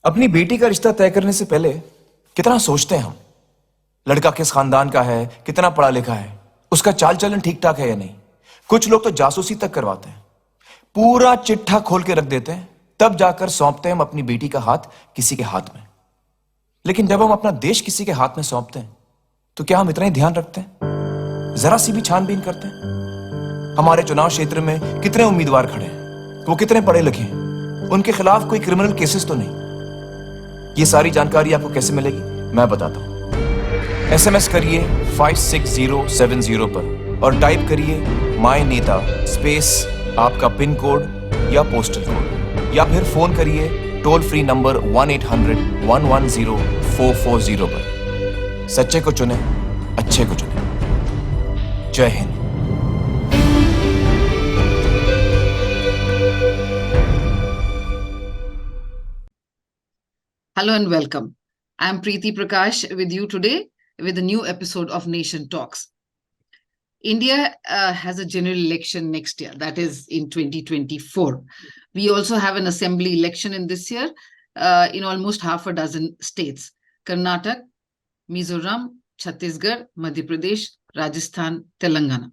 अपनी बेटी का रिश्ता तय करने से पहले कितना सोचते हैं हम। लड़का किस खानदान का है, कितना पढ़ा लिखा है, उसका चाल चलन ठीक ठाक है या नहीं। कुछ लोग तो जासूसी तक करवाते हैं, पूरा चिट्ठा खोल के रख देते हैं, तब जाकर सौंपते हैं हम अपनी बेटी का हाथ किसी के हाथ में। लेकिन जब हम अपना देश किसी के हाथ में सौंपते हैं तो क्या हम इतना ही ध्यान रखते हैं, जरा सी भी छानबीन करते हैं? हमारे चुनाव क्षेत्र में कितने उम्मीदवार खड़े हैं, वो कितने पढ़े लिखे हैं, उनके खिलाफ कोई क्रिमिनल केसेस तो नहीं? ये सारी जानकारी आपको कैसे मिलेगी, मैं बताता हूं। एसएमएस करिए 56070 पर और टाइप करिए माय नेता स्पेस आपका पिन कोड या पोस्टल कोड, या फिर फोन करिए टोल फ्री नंबर 1-800-110-440 पर। सच्चे को चुने, अच्छे को चुने। जय Hind. Hello and welcome. I am Preeti Prakash with you today with a new episode of Nation Talks. India has a general election next year, that is in 2024. We also have an assembly election in this year in almost half a dozen states: Karnataka, Mizoram, Chhattisgarh, Madhya Pradesh, Rajasthan, Telangana.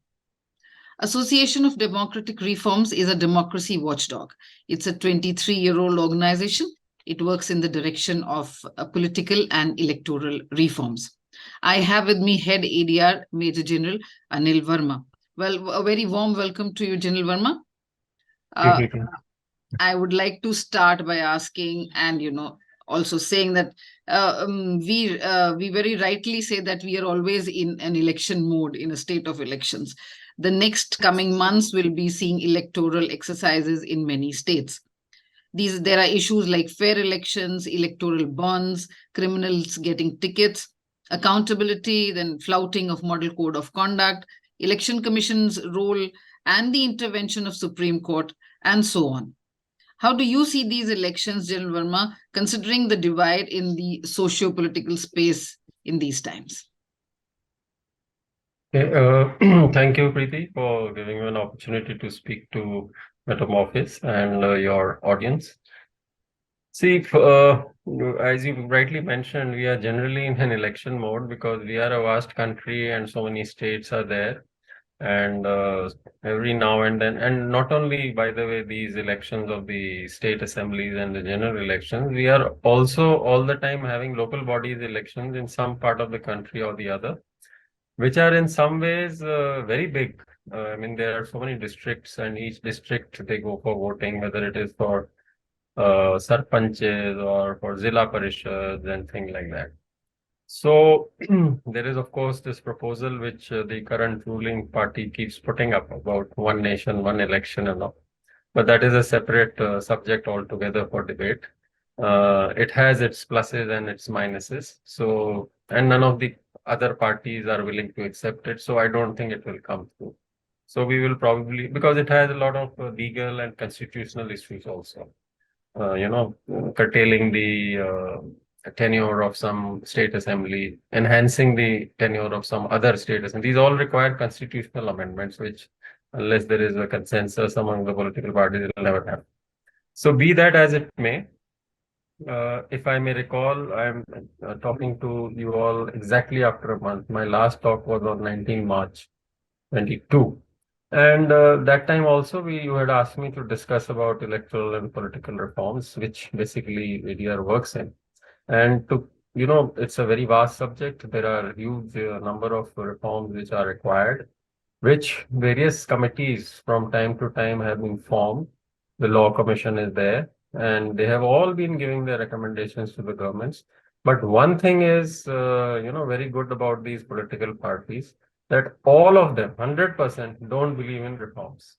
Association of Democratic Reforms is a democracy watchdog. It's a 23-year-old organization. It works in the direction of political and electoral reforms. I have with me head ADR Major General Anil Verma. Well, a very warm welcome to you, General Verma. I would like to start by asking, and also saying that we very rightly say that we are always in an election mode, in a state of elections. The next coming months will be seeing electoral exercises in many states. There are issues like fair elections, electoral bonds, criminals getting tickets, accountability, then flouting of model code of conduct, election commission's role, and the intervention of Supreme Court, and so on. How do you see these elections, General Verma, considering the divide in the socio-political space in these times? Okay, thank you, Preeti, for giving me an opportunity to speak to Metamorphosis and your audience. See, as you rightly mentioned, we are generally in an election mode because we are a vast country and so many states are there. And every now and then, and not only, by the way, these elections of the state assemblies and the general elections, we are also all the time having local bodies elections in some part of the country or the other, which are in some ways very big. I mean, there are so many districts, and each district they go for voting, whether it is for sarpanches or for Zilla Parishads and things like that. So there is, of course, this proposal which the current ruling party keeps putting up about one nation, one election and all. But that is a separate subject altogether for debate. It has its pluses and its minuses. So, and none of the other parties are willing to accept it. So I don't think it will come through. So we will probably, because it has a lot of legal and constitutional issues also. Curtailing the tenure of some state assembly, enhancing the tenure of some other state assembly. These all require constitutional amendments, which, unless there is a consensus among the political parties, it will never happen. So, be that as it may, if I may recall, I'm talking to you all exactly after a month. My last talk was on 19 March 22. And that time also, you had asked me to discuss about electoral and political reforms, which basically ADR works in. And it's a very vast subject. There are huge number of reforms which are required, which various committees from time to time have been formed. The Law Commission is there, and they have all been giving their recommendations to the governments. But one thing is, very good about these political parties, that all of them, 100%, don't believe in reforms,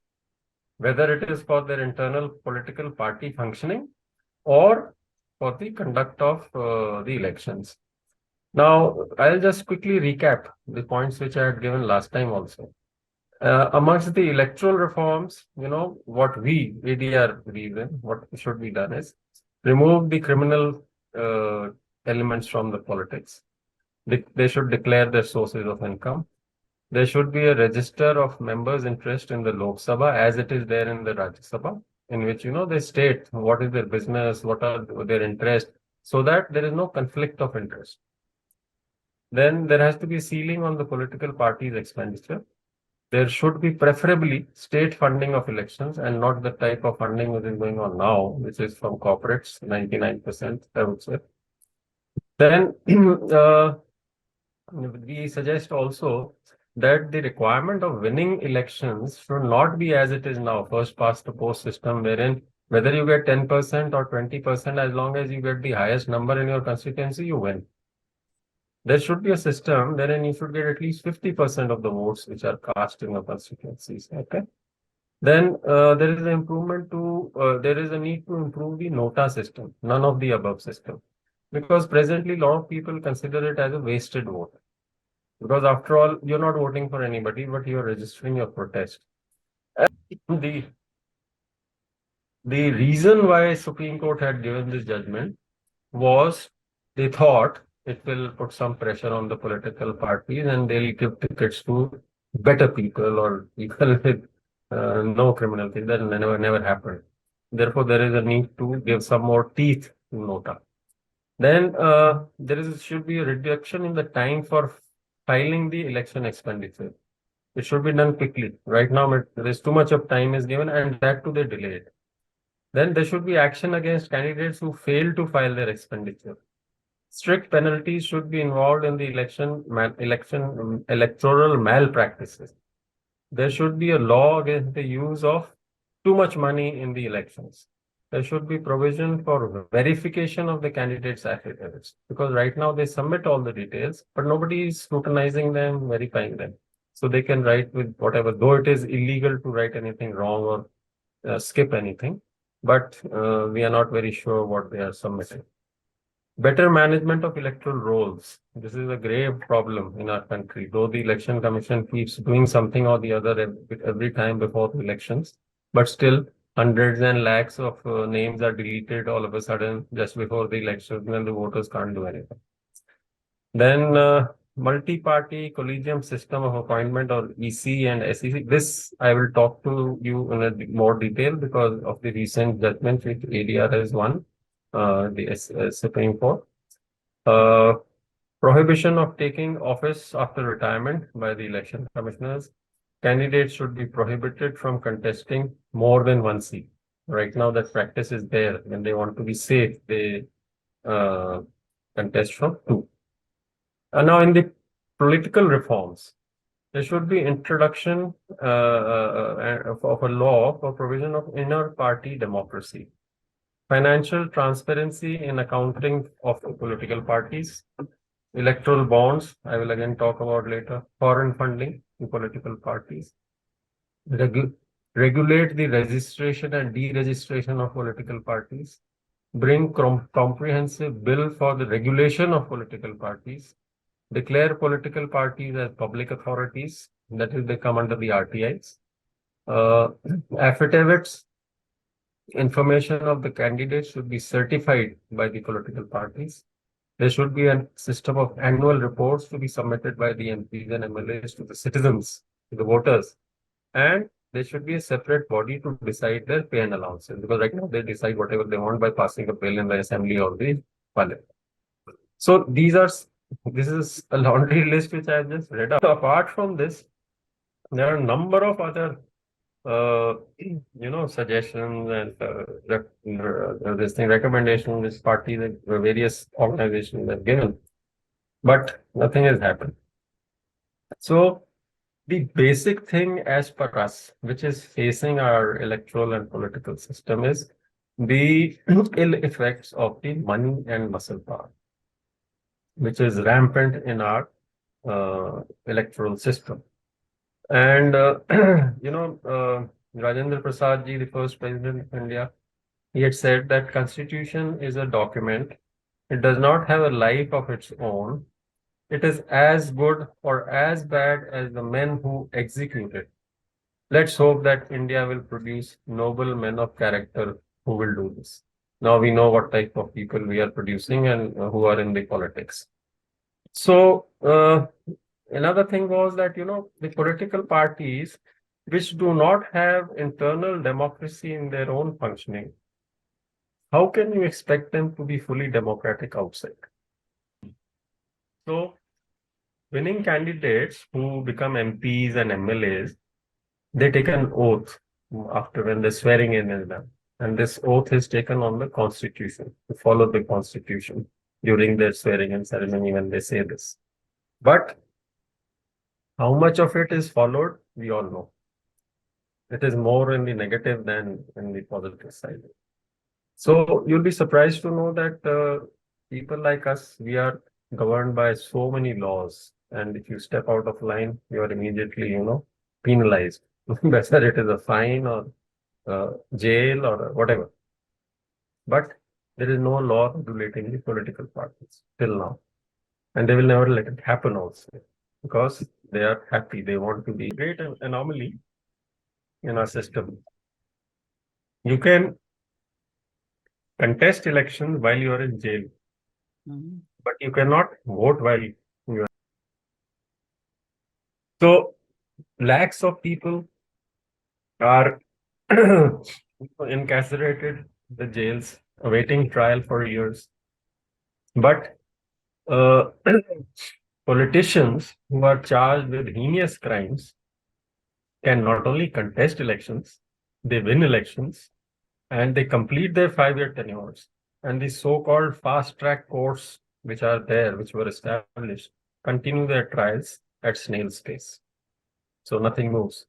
whether it is for their internal political party functioning or for the conduct of the elections. Now, I'll just quickly recap the points which I had given last time also. Amongst the electoral reforms, what we, ADR, believe in, what should be done is remove the criminal elements from the politics. They should declare their sources of income. There should be a register of members' interest in the Lok Sabha as it is there in the Rajya Sabha, in which, they state what is their business, what are their interests, so that there is no conflict of interest. Then there has to be a ceiling on the political party's expenditure. There should be preferably state funding of elections and not the type of funding which is going on now, which is from corporates, 99%, I would say. Then we suggest also that the requirement of winning elections should not be as it is now, first past the post system, wherein whether you get 10% or 20%, as long as you get the highest number in your constituency, you win. There should be a system wherein you should get at least 50% of the votes which are cast in your constituencies. Okay. Then there is an improvement to, there is a need to improve the nota system, none of the above system. Because presently, a lot of people consider it as a wasted vote. Because after all, you're not voting for anybody, but you're registering your protest. The reason why Supreme Court had given this judgment was they thought it will put some pressure on the political parties and they'll give tickets to better people or people with no criminal thing. That never happened. Therefore, there is a need to give some more teeth to nota. Then should be a reduction in the time for filing the election expenditure. It should be done quickly. Right now, there is too much of time is given, and that too they delayed. Then there should be action against candidates who fail to file their expenditure. Strict penalties should be involved in the electoral malpractices. There should be a law against the use of too much money in the elections. There should be provision for verification of the candidates' affidavits, because right now they submit all the details, but nobody is scrutinizing them, verifying them. So they can write with whatever, though it is illegal to write anything wrong or skip anything, but we are not very sure what they are submitting. Better management of electoral rolls. This is a grave problem in our country, though the Election Commission keeps doing something or the other every time before the elections, but still hundreds and lakhs of names are deleted all of a sudden just before the elections when the voters can't do anything. Then multi-party collegium system of appointment, or EC and SEC. This I will talk to you in a more detail because of the recent judgment which ADR has won, the Supreme Court. Prohibition of taking office after retirement by the election commissioners. Candidates should be prohibited from contesting more than one seat. Right now, that practice is there. When they want to be safe, they contest from two. Now, in the political reforms, there should be introduction of a law for provision of inner party democracy. Financial transparency in accounting of political parties. Electoral bonds, I will again talk about later. Foreign funding to political parties. Regulate the registration and deregistration of political parties. Bring comprehensive bill for the regulation of political parties. Declare political parties as public authorities, that is, they come under the RTIs. Affidavits, information of the candidates should be certified by the political parties. There should be a system of annual reports to be submitted by the MPs and MLAs to the citizens, to the voters. And there should be a separate body to decide their pay and allowances, because right now they decide whatever they want by passing a bill in the assembly or the parliament. So this is a laundry list which I have just read out. Apart from this, there are a number of other suggestions and recommendations which parties and various organizations have given, but nothing has happened. So the basic thing as per us, which is facing our electoral and political system, is the ill effects of the money and muscle power, which is rampant in our electoral system. And, Rajendra Prasad ji, the first president of India, he had said that Constitution is a document. It does not have a life of its own. It is as good or as bad as the men who execute it. Let's hope that India will produce noble men of character who will do this. Now we know what type of people we are producing and who are in the politics. So, another thing was that, the political parties which do not have internal democracy in their own functioning, how can you expect them to be fully democratic outside? So, winning candidates who become MPs and MLAs, they take an oath after when the swearing in is done. And this oath is taken on the constitution, to follow the constitution during their swearing in ceremony when they say this. But how much of it is followed, we all know. It is more in the negative than in the positive side. So you'll be surprised to know that people like us, we are governed by so many laws. And if you step out of line, you are immediately, penalized, whether it is a fine or jail or whatever. But there is no law regulating the political parties till now. And they will never let it happen also because they are happy. They want to be great anomaly in our system. You can contest elections while you are in jail, but you cannot vote while you are. So lakhs of people are incarcerated in the jails, awaiting trial for years. But politicians who are charged with heinous crimes can not only contest elections, they win elections, and they complete their 5-year tenures. And the so-called fast-track courts, which are there, which were established, continue their trials at snail's pace. So nothing moves.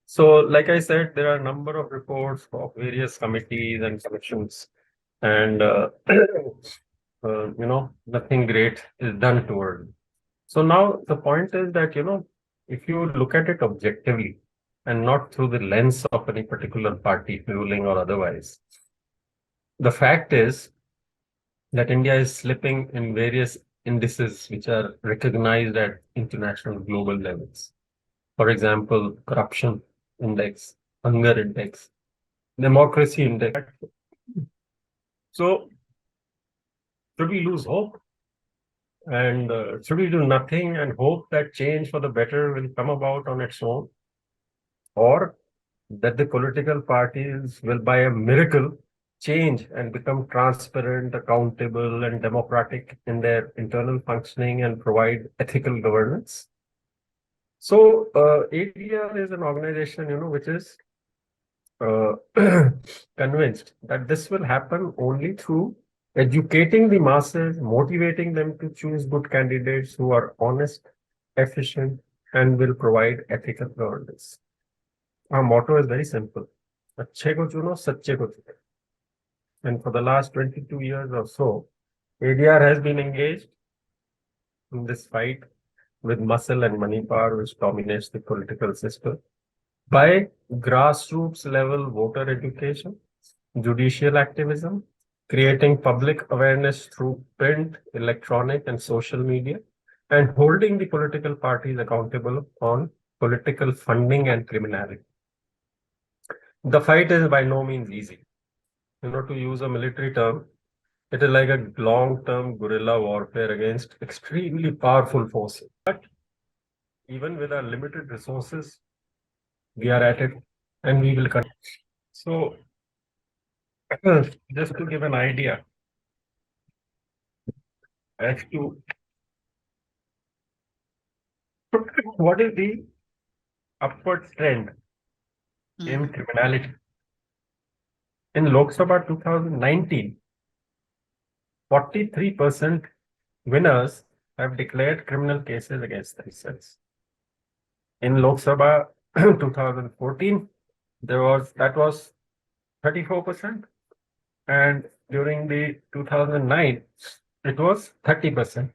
So, like I said, there are a number of reports of various committees and commissions, and nothing great is done toward it. So now the point is that if you look at it objectively and not through the lens of any particular party ruling or otherwise, the fact is that India is slipping in various indices which are recognized at international global levels. For example, corruption index, hunger index, democracy index. So, should we lose hope? And should we do nothing and hope that change for the better will come about on its own? Or that the political parties will, by a miracle, change and become transparent, accountable, and democratic in their internal functioning and provide ethical governance? So, ADR is an organization, which is convinced that this will happen only through educating the masses, motivating them to choose good candidates who are honest, efficient, and will provide ethical governance. Our motto is very simple. Achhe ko chuno, sache ko chuno. And for the last 22 years or so, ADR has been engaged in this fight with muscle and money power, which dominates the political system, by grassroots level voter education, judicial activism, creating public awareness through print, electronic, and social media, and holding the political parties accountable on political funding and criminality. The fight is by no means easy. To use a military term, it is like a long-term guerrilla warfare against extremely powerful forces. But even with our limited resources, we are at it and we will continue. So, just to give an idea as to what is the upward trend in criminality. In Lok Sabha 2019, 43% winners have declared criminal cases against themselves. In Lok Sabha 2014, that was 34%, and during the 2009, it was 30%.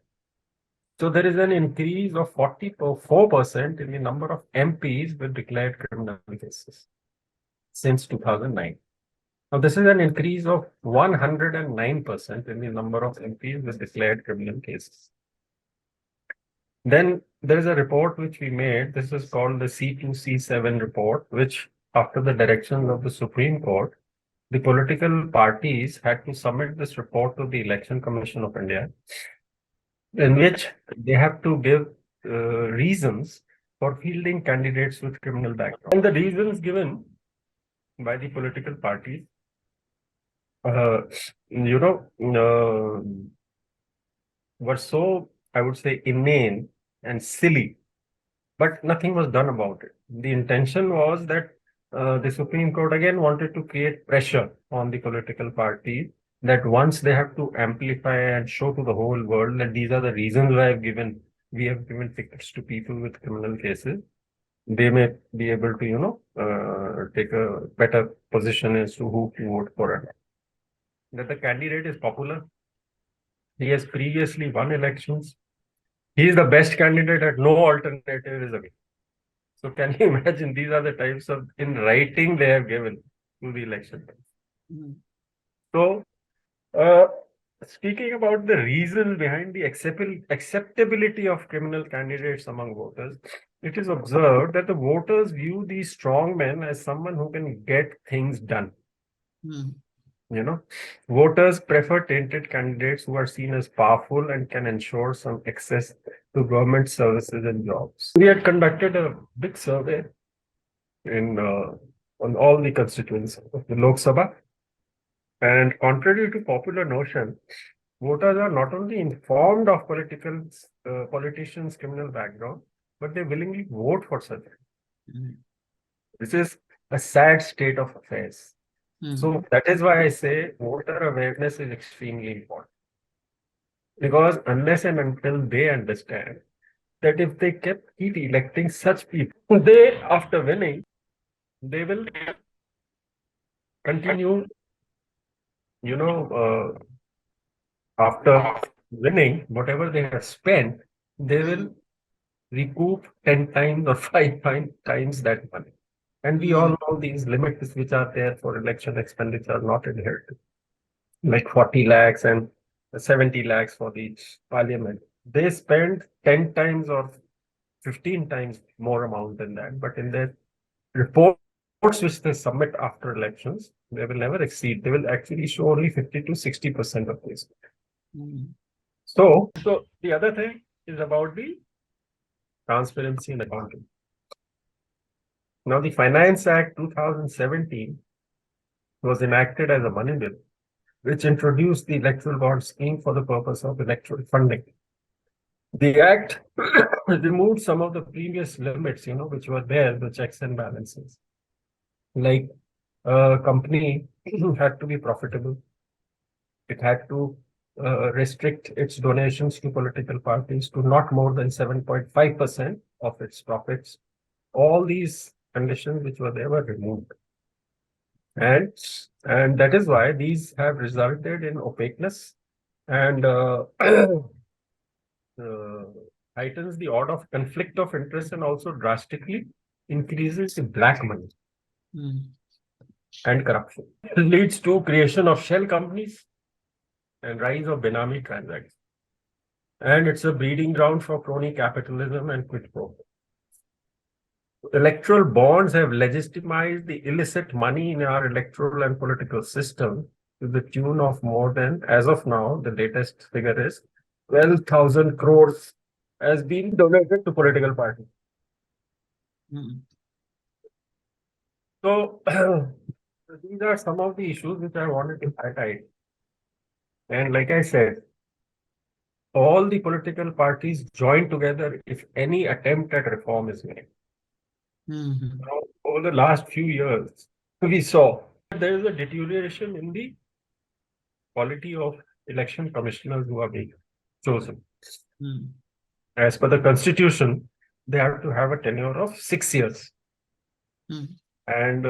So there is an increase of 44% in the number of MPs with declared criminal cases since 2009. Now, this is an increase of 109% in the number of MPs with declared criminal cases. Then there is a report which we made. This is called the C2C7 report, which, after the directions of the Supreme Court, the political parties had to submit this report to the Election Commission of India, in which they have to give reasons for fielding candidates with criminal background. And the reasons given by the political parties uh, you know, were so, I would say, inane and silly, but nothing was done about it. The intention was that the Supreme Court again wanted to create pressure on the political party that once they have to amplify and show to the whole world that these are the reasons why we have given tickets to people with criminal cases, they may be able to, take a better position as to who to vote for. And that the candidate is popular. He has previously won elections. He is the best candidate and no alternative is available. So can you imagine these are the types of in writing they have given to the election. Mm. So uh, speaking about the reasons behind the acceptability of criminal candidates among voters, it is observed that the voters view these strong men as someone who can get things done. Mm. Voters prefer tainted candidates who are seen as powerful and can ensure some access to government services and jobs. We had conducted a big survey in on all the constituents of the Lok Sabha, and contrary to popular notion, voters are not only informed of politicians' criminal background, but they willingly vote for such. Mm. This is a sad state of affairs. Mm. So that is why I say voter awareness is extremely important. Because unless and until they understand that if they keep electing such people, they, after winning, they will continue, after winning, whatever they have spent, they will recoup 10 times or 5 times that money. And we all know these limits which are there for election expenditure are not adhered to, like 40 lakhs and 70 lakhs for the parliament. They spend 10 times or 15 times more amount than that, but in their reports which they submit after elections, they will never exceed. They will actually show only 50 to 60% of this. Mm. So the other thing is about the transparency and accounting. Now, the Finance Act 2017 was enacted as a money bill, which introduced the electoral bond scheme for the purpose of electoral funding. The act removed some of the previous limits, which were there, the checks and balances. Like a company had to be profitable. It had to restrict its donations to political parties to not more than 7.5% of its profits. All these conditions which were there were removed. And that is why these have resulted in opaqueness and heightens the order of conflict of interest and also drastically increases the black money Mm. and corruption. It leads to creation of shell companies and rise of Benami transactions. And it's a breeding ground for crony capitalism and quid pro quo. Electoral bonds have legitimized the illicit money in our electoral and political system to the tune of more than, as of now, the latest figure is 12,000 crores has been donated to political parties. Mm. So these are some of the issues which I wanted to highlight. And like I said, all the political parties join together if any attempt at reform is made. Mhm. Now, over the last few years, we saw there is a deterioration in the quality of election commissioners who are being chosen. Mm. As per the constitution, they have to have a tenure of 6 years. Mm. And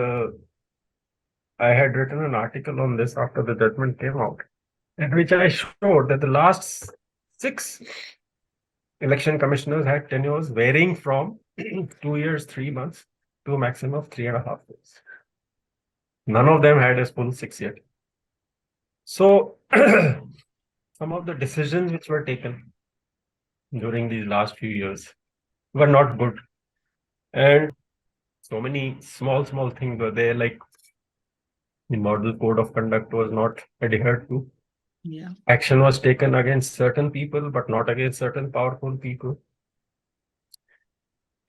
I had written an article on this after the judgment came out, in which I showed that the last 6 election commissioners had tenures varying from 2 years, 3 months to a maximum of 3.5 years. None of them had a full 6 year. So some of the decisions which were taken during these last few years were not good. And so many small things were there, like the model code of conduct was not adhered to. Yeah. Action was taken against certain people, but not against certain powerful people.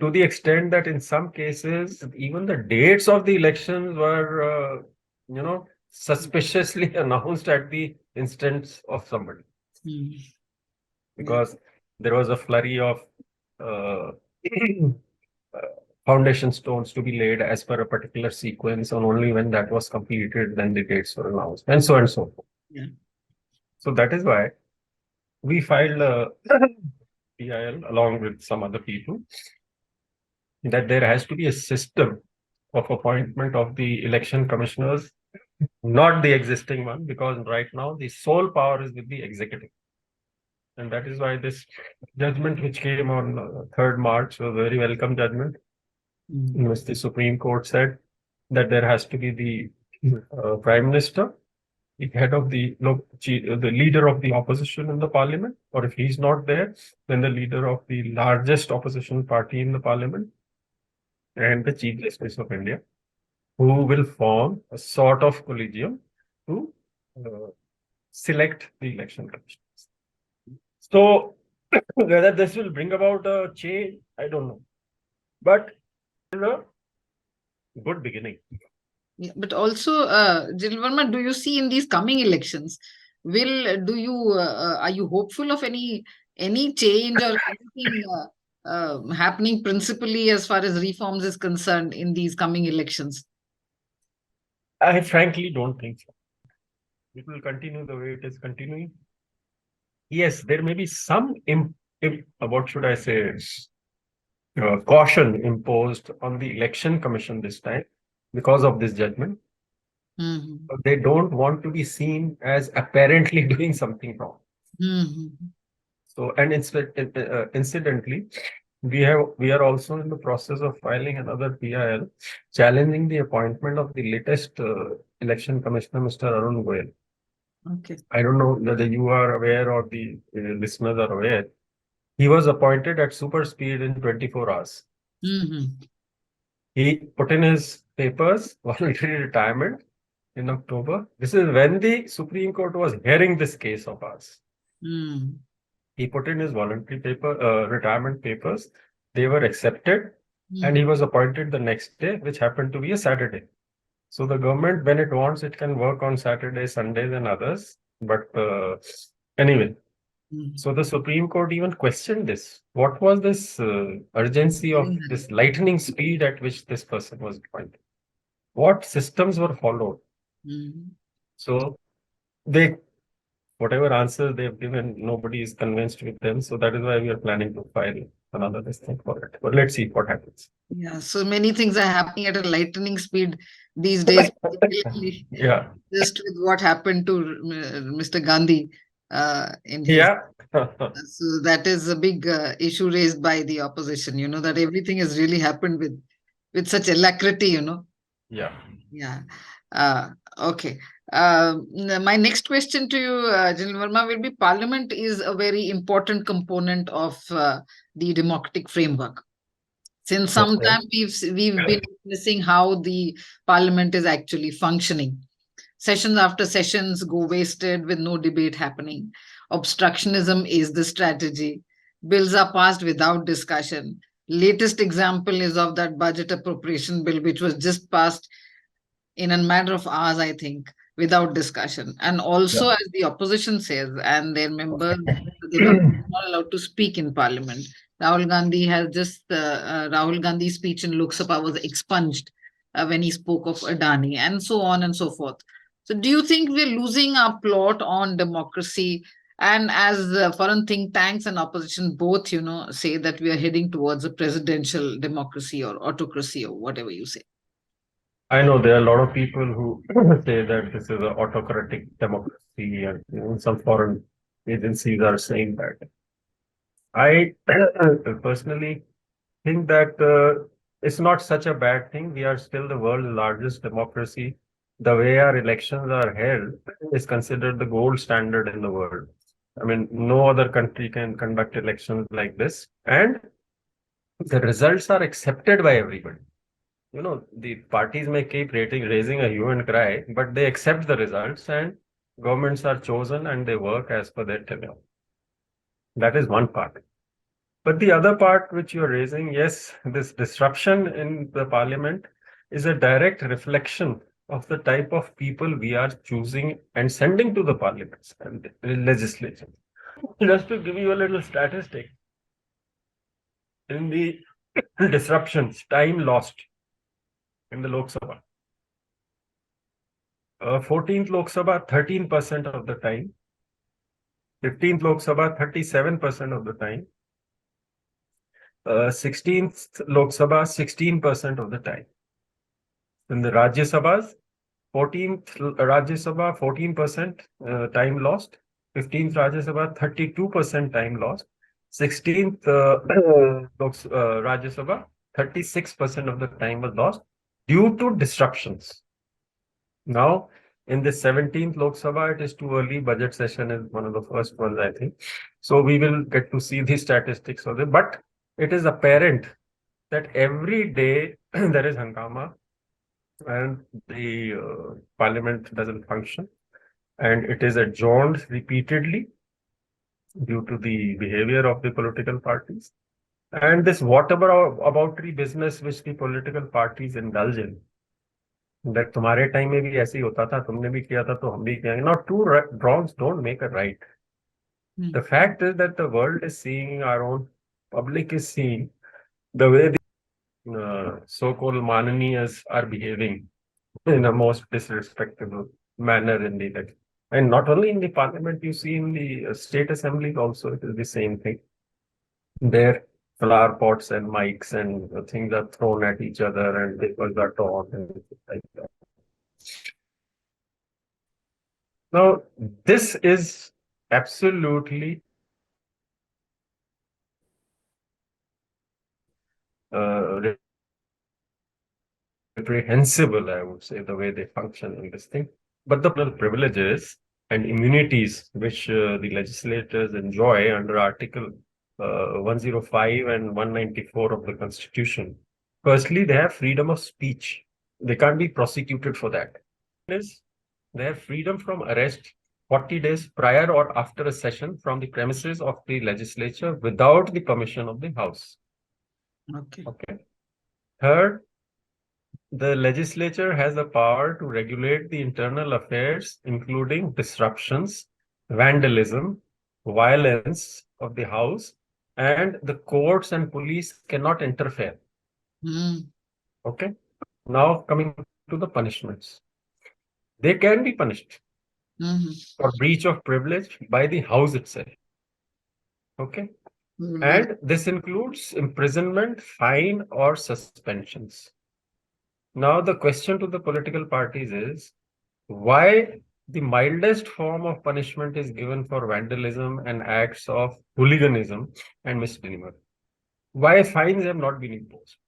To the extent that in some cases, even the dates of the elections were, suspiciously announced at the instance of somebody, because there was a flurry of uh, uh, foundation stones to be laid as per a particular sequence, and only when that was completed, then the dates were announced, and so forth. Yeah. So that is why we filed a PIL along with some other people, that there has to be a system of appointment of the election commissioners, not the existing one, because right now the sole power is with the executive. And that is why this judgment, which came on 3rd March, was a very welcome judgment, in which the Supreme Court said that there has to be the Prime Minister, the head of the leader of the opposition in the parliament, or if he's not there, then the leader of the largest opposition party in the parliament, and the Chief Justice of India, who will form a sort of collegium to select the election commissioners. So whether this will bring about a change, I don't know, but it's a good beginning. Yeah, but also, General Verma, do you see in these coming elections, are you hopeful of any change or anything happening principally as far as reforms is concerned in these coming elections? I frankly don't think so. It will continue the way it is continuing. Yes, there may be some what should I say, caution imposed on the election commission this time because of this judgment. They don't want to be seen as apparently doing something wrong. So, and incidentally, we are also in the process of filing another PIL challenging the appointment of the latest election commissioner, Mr. Arun Goyal. Okay. I don't know whether you are aware or the listeners are aware. He was appointed at super speed in 24 hours. He put in his papers, voluntary retirement in October. This is when the Supreme Court was hearing this case of ours. He put in his voluntary retirement papers. They were accepted, and he was appointed the next day, which happened to be a Saturday. So the government, when it wants, it can work on Saturdays, Sundays, and others. But anyway, so the Supreme Court even questioned this. What was this urgency of this lightning speed at which this person was appointed? What systems were followed? So whatever answers they've given, nobody is convinced with them. So that is why we are planning to file another listing for it. But let's see what happens. Yeah, so many things are happening at a lightning speed these days, particularly Yeah. just with what happened to Mr. Gandhi in his. Yeah. So that is a big issue raised by the opposition, that everything has really happened with such alacrity, Yeah. Yeah. Okay. My next question to you, General Verma, will be Parliament is a very important component of the democratic framework. Since some time we've been witnessing how the Parliament is actually functioning. Sessions after sessions go wasted with no debate happening. Obstructionism is the strategy. Bills are passed without discussion. Latest example is of that budget appropriation bill, which was just passed in a matter of hours, I think, without discussion. And also, as the opposition says, and their members, they were not allowed to speak in parliament. Rahul Gandhi's speech in Lok Sabha was expunged when he spoke of Adani, and so on and so forth. So, do you think we're losing our plot on democracy? And as foreign think tanks and opposition both, say that we are heading towards a presidential democracy or autocracy or whatever you say. I know there are a lot of people who say that this is an autocratic democracy, and some foreign agencies are saying that. I personally think that it's not such a bad thing. We are still the world's largest democracy. The way our elections are held is considered the gold standard in the world. I mean, no other country can conduct elections like this, and the results are accepted by everybody. The parties may keep raising a hue and cry, but they accept the results, and governments are chosen and they work as per their tenure. That is one part. But the other part which you're raising, yes, this disruption in the parliament is a direct reflection of the type of people we are choosing and sending to the parliaments and the legislature. Just to give you a little statistic, in the disruptions, time lost in the Lok Sabha. 14th Lok Sabha, 13% of the time. 15th Lok Sabha, 37% of the time. 16th Lok Sabha, 16% of the time. In the Rajya Sabhas, 14th Rajya Sabha, 14% time lost. 15th Rajya Sabha, 32% time lost. 16th Rajya Sabha, 36% of the time was lost due to disruptions. Now, in the 17th Lok Sabha, it is too early. Budget session is one of the first ones, I think. So we will get to see the statistics of it. But it is apparent that every day there is hangama and the parliament doesn't function, and it is adjourned repeatedly due to the behavior of the political parties. And this whataboutery business which the political parties indulge in, that तुम्हारे time में भी ऐसे ही होता था, तुमने भी किया था तो हम भी किया. Now, two wrongs don't make a right. The fact is that the world is seeing, our own public is seeing the way the so-called Mananiyas are behaving in a most disrespectful manner in the election. And not only in the parliament, you see in the state assemblies also, it is the same thing. Their flower pots and mics and things are thrown at each other and papers are torn and things like that. Now, this is absolutely reprehensible, I would say, the way they function in this thing. But the privileges and immunities which the legislators enjoy under Article 105 and 194 of the Constitution. Firstly, they have freedom of speech. They can't be prosecuted for that. They have freedom from arrest 40 days prior or after a session from the premises of the legislature without the permission of the House. Okay. Third, the legislature has the power to regulate the internal affairs, including disruptions, vandalism, violence of the House, and the courts and police cannot interfere. Okay. Now coming to the punishments. They can be punished for breach of privilege by the House itself. Okay. And this includes imprisonment, fine, or suspensions. Now, the question to the political parties is why the mildest form of punishment is given for vandalism and acts of hooliganism and misdemeanor. Why fines have not been imposed?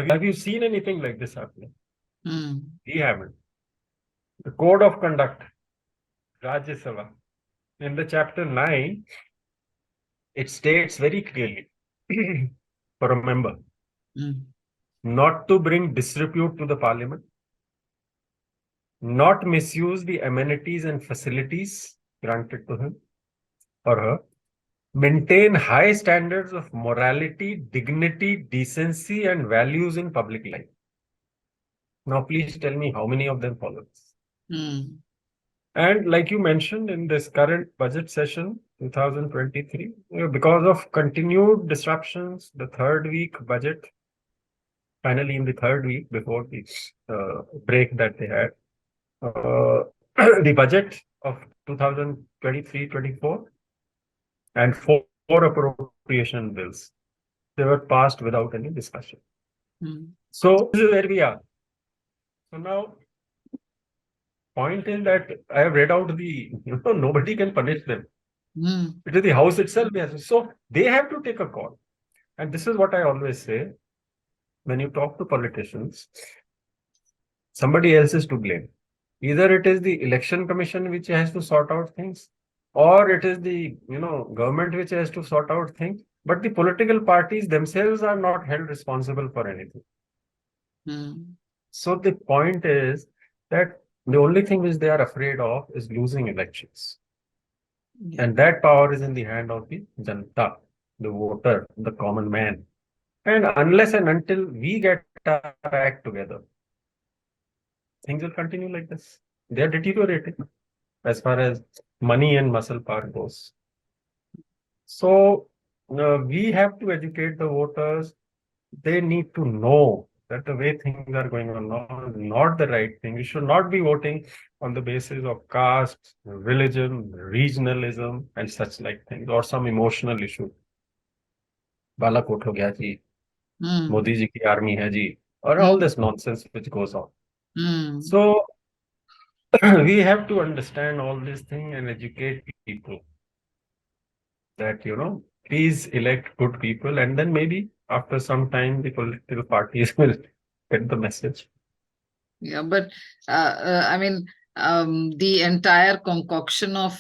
Have you seen anything like this happening? We haven't. The Code of Conduct, Rajya Sabha, in the chapter 9, it states very clearly for a member not to bring disrepute to the parliament, not misuse the amenities and facilities granted to him or her, maintain high standards of morality, dignity, decency, and values in public life. Now, please tell me how many of them follow this. And like you mentioned in this current budget session, 2023, because of continued disruptions, the third week budget, finally in the third week before the break that they had, the budget of 2023-24 and four appropriation bills, they were passed without any discussion. So this is where we are. So now, point is that I have read out nobody can punish them. It is the House itself. So they have to take a call. And this is what I always say. When you talk to politicians, somebody else is to blame. Either it is the election commission which has to sort out things, or it is the government which has to sort out things. But the political parties themselves are not held responsible for anything. So the point is that the only thing which they are afraid of is losing elections. And that power is in the hand of the Janata, the voter, the common man. And unless and until we get our act together, things will continue like this. They are deteriorating as far as money and muscle power goes. So we have to educate the voters. They need to know that the way things are going on not the right thing. You should not be voting on the basis of caste, religion, regionalism, and such like things, or some emotional issue. Balakot हो गया जी, मोदी जी की army है जी, or all this nonsense which goes on. So we have to understand all this thing and educate people that, please elect good people, and then maybe after some time the political parties will get the message. Yeah, but I mean, the entire concoction of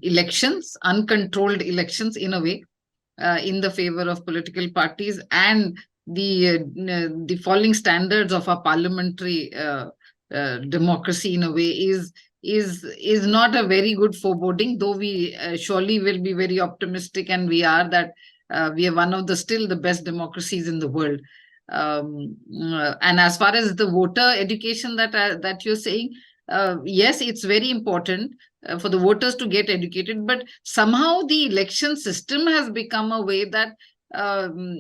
elections, uncontrolled elections in a way, in the favor of political parties, and the falling standards of our parliamentary democracy in a way is not a very good foreboding. Though we surely will be very optimistic, and we are that we are one of the still the best democracies in the world. And as far as the voter education that you're saying, yes, it's very important for the voters to get educated, but somehow the election system has become a way that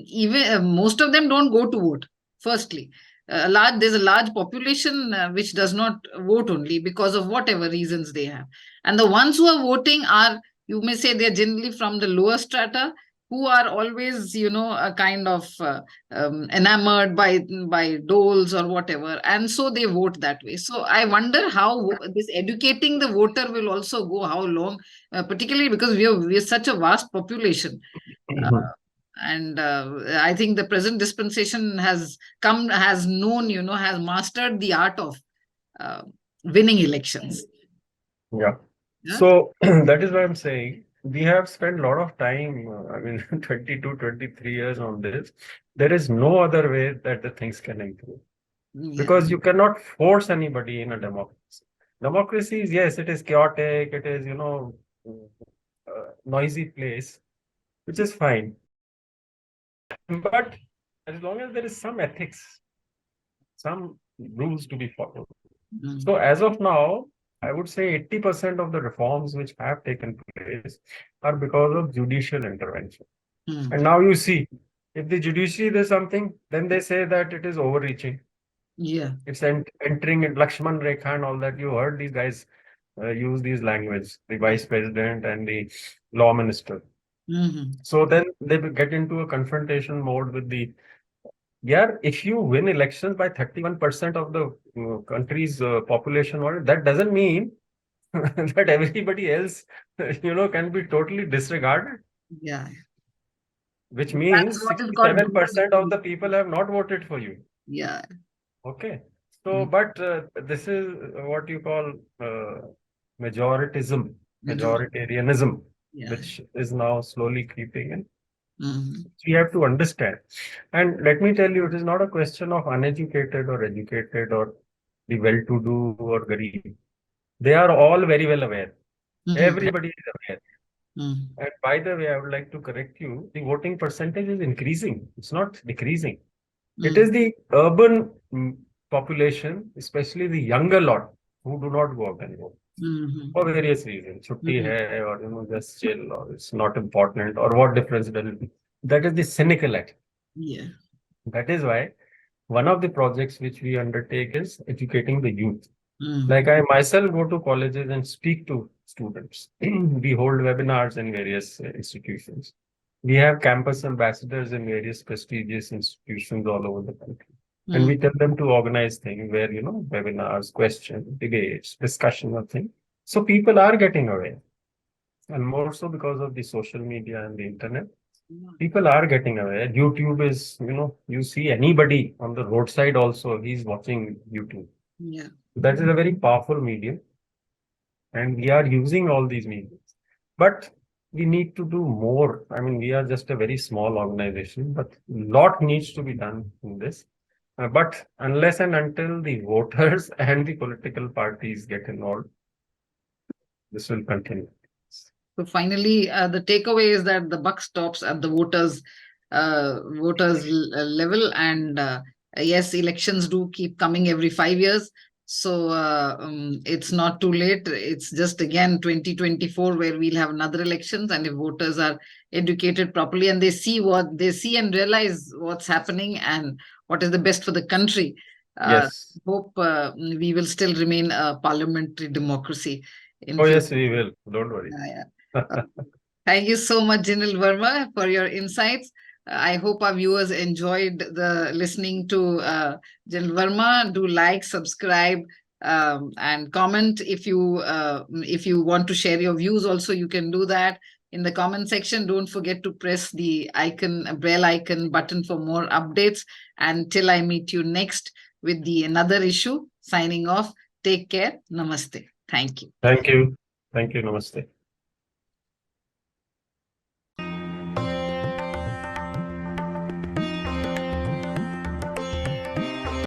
even most of them don't go to vote. Firstly, there's a large population which does not vote only because of whatever reasons they have, and the ones who are voting are, you may say, they're generally from the lower strata, who are always, a kind of enamored by doles or whatever, and so they vote that way. So I wonder how this educating the voter will also go, how long, particularly because we are such a vast population. And I think the present dispensation has known, has mastered the art of uh, winning elections. Yeah. Yeah? So that is why I'm saying we have spent a lot of time, 22, 23 years on this. There is no other way that the things can improve, Yeah. because you cannot force anybody in a democracy. Democracy is, yes, it is chaotic, it is, noisy place, which is fine. But as long as there is some ethics, some rules to be followed. So as of now, I would say 80% of the reforms which have taken place are because of judicial intervention. And now you see, if the judiciary does something, then they say that it is overreaching. Yeah. It's entering in Lakshman Rekha and all that. You heard these guys use these language, the vice president and the law minister. So then they will get into a confrontation mode with the, yeah, if you win elections by 31% of the country's population, that doesn't mean that everybody else, can be totally disregarded. Yeah. Which That's means what is called 67% of the people have not voted for you. Yeah. Okay. So, but this is what you call majoritarianism, Yeah. which is now slowly creeping in. Mhm. We have to understand. And let me tell you, it is not a question of uneducated or educated or the well-to-do or garib. They are all very well aware. Everybody is aware. And by the way, I would like to correct you. The voting percentage is increasing. It's not decreasing. It is the urban population, especially the younger lot, who do not go out and vote for various reasons. Chutti hai, or just chill, or it's not important, or what difference does it make? That is the cynical act. Yeah. That is why one of the projects which we undertake is educating the youth. Like I myself go to colleges and speak to students. We hold webinars in various institutions. We have campus ambassadors in various prestigious institutions all over the country. And we tell them to organize things where, webinars, questions, debates, discussion of things. So people are getting aware. And more so because of the social media and the internet, people are getting aware. YouTube is, you see anybody on the roadside also, he's watching YouTube. Yeah. That is a very powerful medium. And we are using all these mediums. But we need to do more. I mean, we are just a very small organization, but a lot needs to be done in this. But unless and until the voters and the political parties get involved, this will continue. So finally, the takeaway is that the buck stops at the voters level, and Yes, elections do keep coming every 5 years. So it's not too late. It's just again 2024 where we'll have another elections, and if voters are educated properly and they see and realize what's happening and what is the best for the country, Yes. hope we will still remain a parliamentary democracy in Oh, future. yes, we will. Don't worry. Thank you so much, Anil Verma, for your insights. I hope our viewers enjoyed the listening to Anil Verma. Do like, subscribe, and comment. If you want to share your views, also you can do that in the comment section. Don't forget to press the bell icon button for more updates. Until I meet you next with another issue, signing off. Take care. Namaste. Thank you. Thank you. Thank you. Namaste.